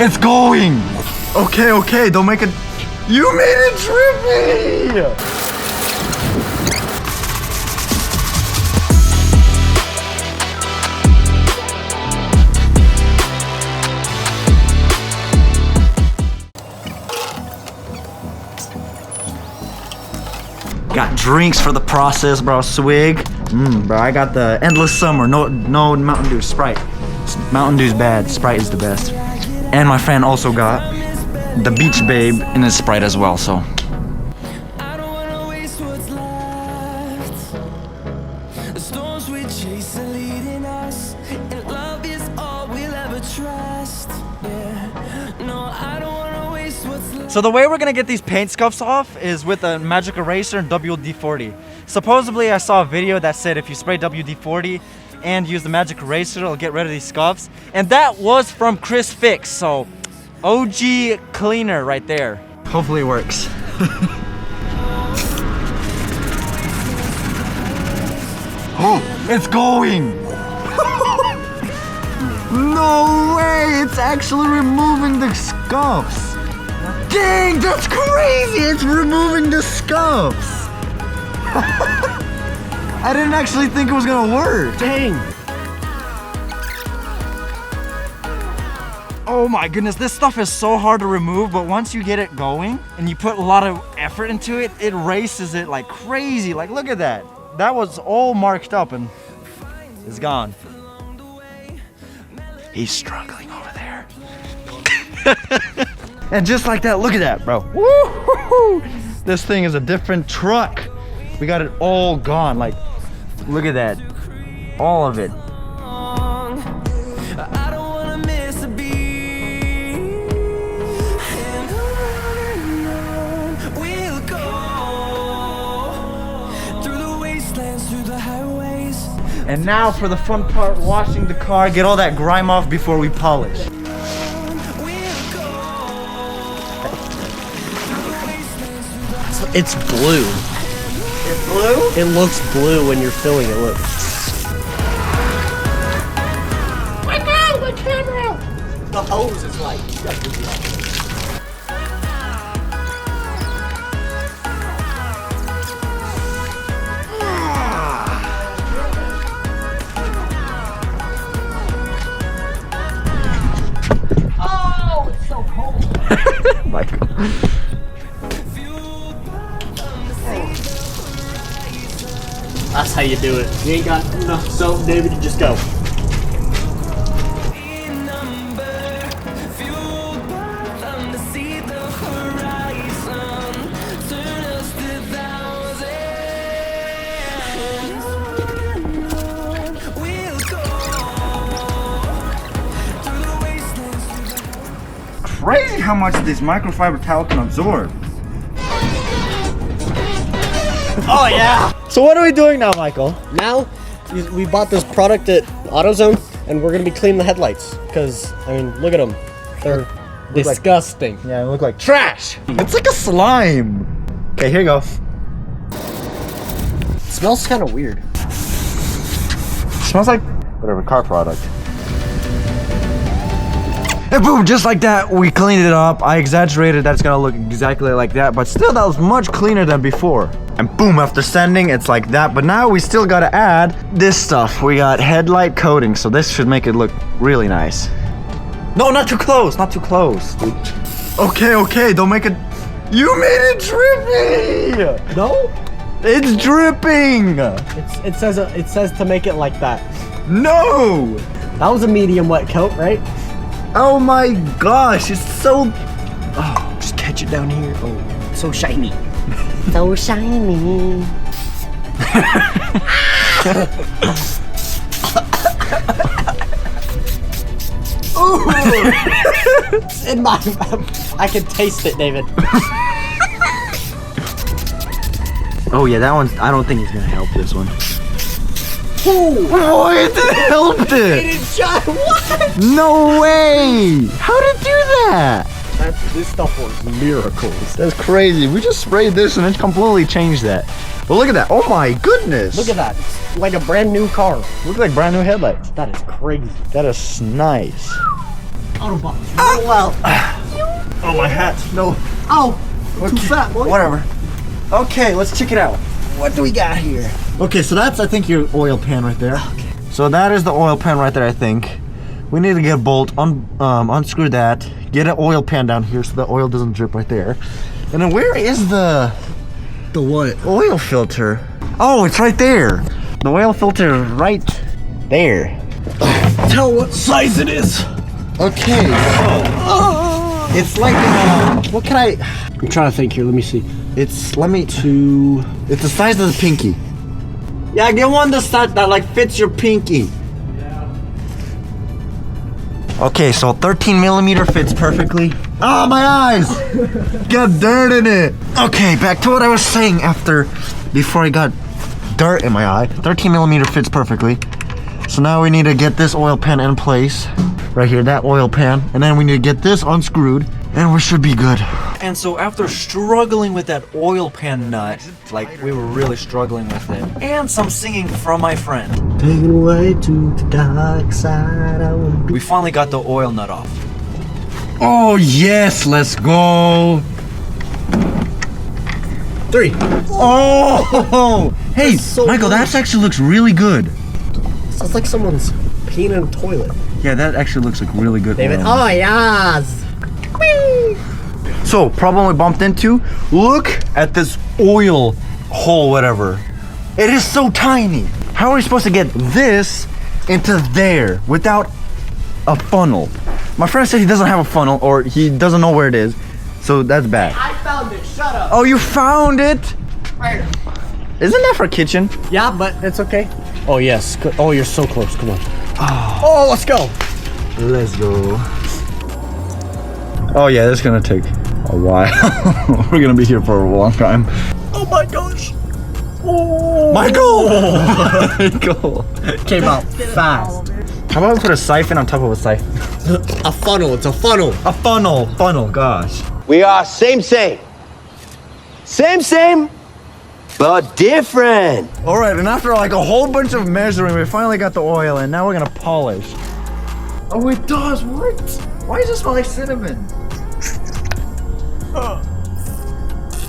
It's going! Okay, okay, don't make it. You made it trippy! Got drinks for the process, bro. Swig. Bro, I got the Endless Summer. No Mountain Dew, Sprite. Mountain Dew's bad. Sprite is the best. And my friend also got the Beach Babe in his Sprite as well, so. I don't wanna waste what's left. The storms we chase are leading us, and love is all we'll ever trust. Yeah, no, I don't wanna waste what's left. So the way we're gonna get these paint scuffs off is with a magic eraser and WD-40. Supposedly I saw a video that said if you spray WD-40 and use the magic eraser, it'll get rid of these scuffs. And that was from Chris Fix, so OG cleaner right there. Hopefully it works. Oh, it's going! No way! It's actually removing the scuffs! Dang, that's crazy! It's removing the scuffs! I didn't actually think it was gonna work. Dang! Oh my goodness, this stuff is so hard to remove, but once you get it going and you put a lot of effort into it, it erases it like crazy. Like, look at that. That was all marked up and it's gone. He's struggling over there. And just like that, look at that, bro. Woo-hoo-hoo. This thing is a different truck. We got it all gone. Like, look at that. All of it. I don't wanna miss a beat, and on we'll go through the wastelands, through the highways. And now for the fun part, washing the car, get all that grime off before we polish. It's blue. It's blue? It looks blue when you're filling it. Look. My God, my camera! The hose is like. Oh, it's so cold. Michael. That's how you do it. You ain't got enough soap, David. You just go. Crazy how much this microfiber towel can absorb. Oh yeah. So what are we doing now, Michael? Now, we bought this product at AutoZone, and we're gonna be cleaning the headlights. Cause I mean, look at them. They're disgusting. Yeah, they look like trash. It's like a slime. Okay, here you go. It smells kind of weird. Smells like whatever car product. And boom, just like that, we cleaned it up. I exaggerated that it's gonna look exactly like that, but still that was much cleaner than before. And boom, after sanding, it's like that. But now we still gotta add this stuff. We got headlight coating, so this should make it look really nice. No, not too close, not too close. Okay, okay, don't make it. You made it drippy! No, It's dripping! it says to make it like that. No! That was a medium wet coat, right? Oh my gosh, it's so... Oh, just catch it down here. Oh, So shiny. So shiny. Ooh! It's in my mouth. I can taste it, David. Oh yeah, that one's... I don't think it's gonna help this one. Ooh! Oh, it helped it! What? No way! How did it do that? This stuff works miracles. That's crazy. We just sprayed this and it completely changed that. But look at that. Oh my goodness. Look at that. It's like a brand new car. Look like brand new headlights. That is crazy. That is nice. Autobots, roll out. Oh, my hat. No. Oh, too fat, boy. Whatever. Okay, let's check it out. What do we got here? Okay, so that's, I think, your oil pan right there. Okay. So that is the oil pan right there, I think. We need to get a bolt, unscrew that, get an oil pan down here so the oil doesn't drip right there. And then where is the what? oil filter? Oh, it's right there. The oil filter is right there. Tell what size it is. Okay. It's like, what can I... I'm trying to think here. Let me see. It's it's the size of the pinky. Yeah, get one that like fits your pinky. Yeah. Okay, so 13 millimeter fits perfectly. Oh, my eyes! Got dirt in it. Okay, back to what I was saying before I got dirt in my eye. 13 millimeter fits perfectly. So now we need to get this oil pan in place. Right here, that oil pan. And then we need to get this unscrewed. And we should be good. And so after struggling with that oil pan nut, like we were really struggling with it, and some singing from my friend, taken away to the dark side, we finally got the oil nut off. Oh yes, let's go. 3. Oh, hey, so Michael, nice. that actually looks really good. Sounds like someone's peeing in a toilet. Yeah, that actually looks like really good. David, oil. oh yes. So, problem we bumped into, look at this oil hole, whatever. It is so tiny. How are we supposed to get this into there without a funnel? My friend said he doesn't have a funnel, or he doesn't know where it is, so that's bad. I found it. Shut up. Oh, you found it? Right. Isn't that for kitchen? Yeah, but it's okay. Oh yes. Oh, you're so close. Come on. Oh, let's go. Let's go. Oh yeah, this is gonna take a while. We're gonna be here for a long time. Oh my gosh. Oh. Michael! Michael! Came out fast. How about we put a siphon on top of a siphon? A funnel. It's a funnel. A funnel. Funnel, gosh. We are same, but different. Alright, and after like a whole bunch of measuring, we finally got the oil and now we're gonna polish. Oh, it does? What? Why does it smell like cinnamon?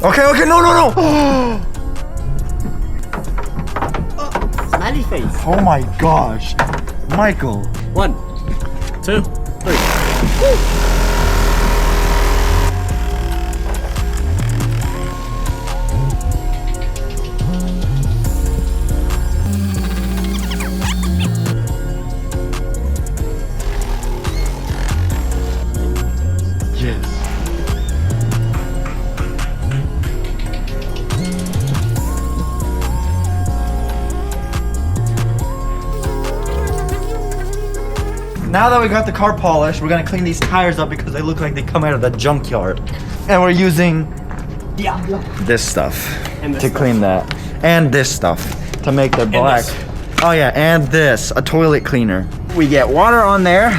Okay, no. Smiley face. Oh my gosh. Michael. 1, 2, 3. Yes. Now that we got the car polished, we're gonna clean these tires up because they look like they come out of the junkyard. And we're using this stuff to clean that. And this stuff to make the black. Oh yeah, and this, a toilet cleaner. We get water on there,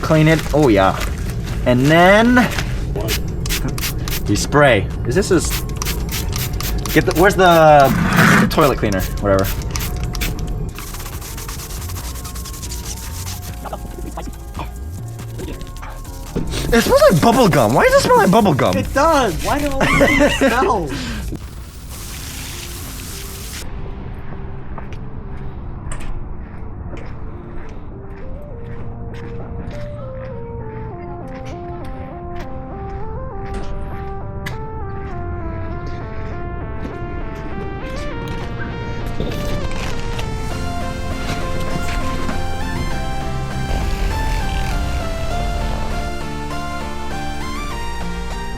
clean it, oh yeah. And then we spray. Where's the toilet cleaner? Whatever. It smells like bubble gum. Why does it smell like bubble gum? It does. Why do all these smell?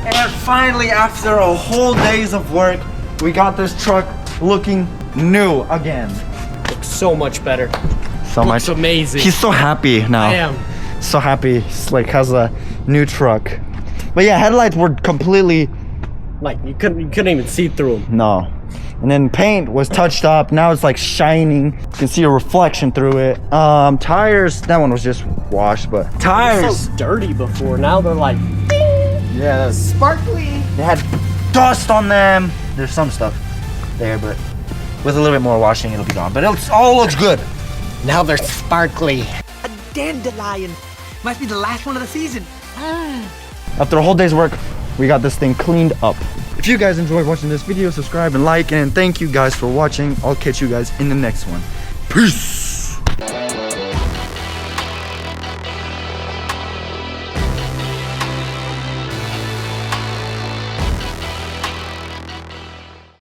And finally, after a whole days of work, we got this truck looking new again. Looks so much better. So Looks much. amazing. He's so happy now. I am. So happy. He's like has a new truck. But yeah, headlights were completely Like you couldn't even see through them. no. And then paint was touched up. Now it's like shining. You can see a reflection through it. Tires, that one was just washed, but They were tires. so dirty before. Now they're like Yeah, that's sparkly. they had dust on them. There's some stuff there, but with a little bit more washing, it'll be gone. But it all looks good. Now they're sparkly. A dandelion Must be the last one of the season. After a whole day's work, we got this thing cleaned up. If you guys enjoyed watching this video, subscribe and like, and thank you guys for watching. I'll catch you guys in the next one. Peace!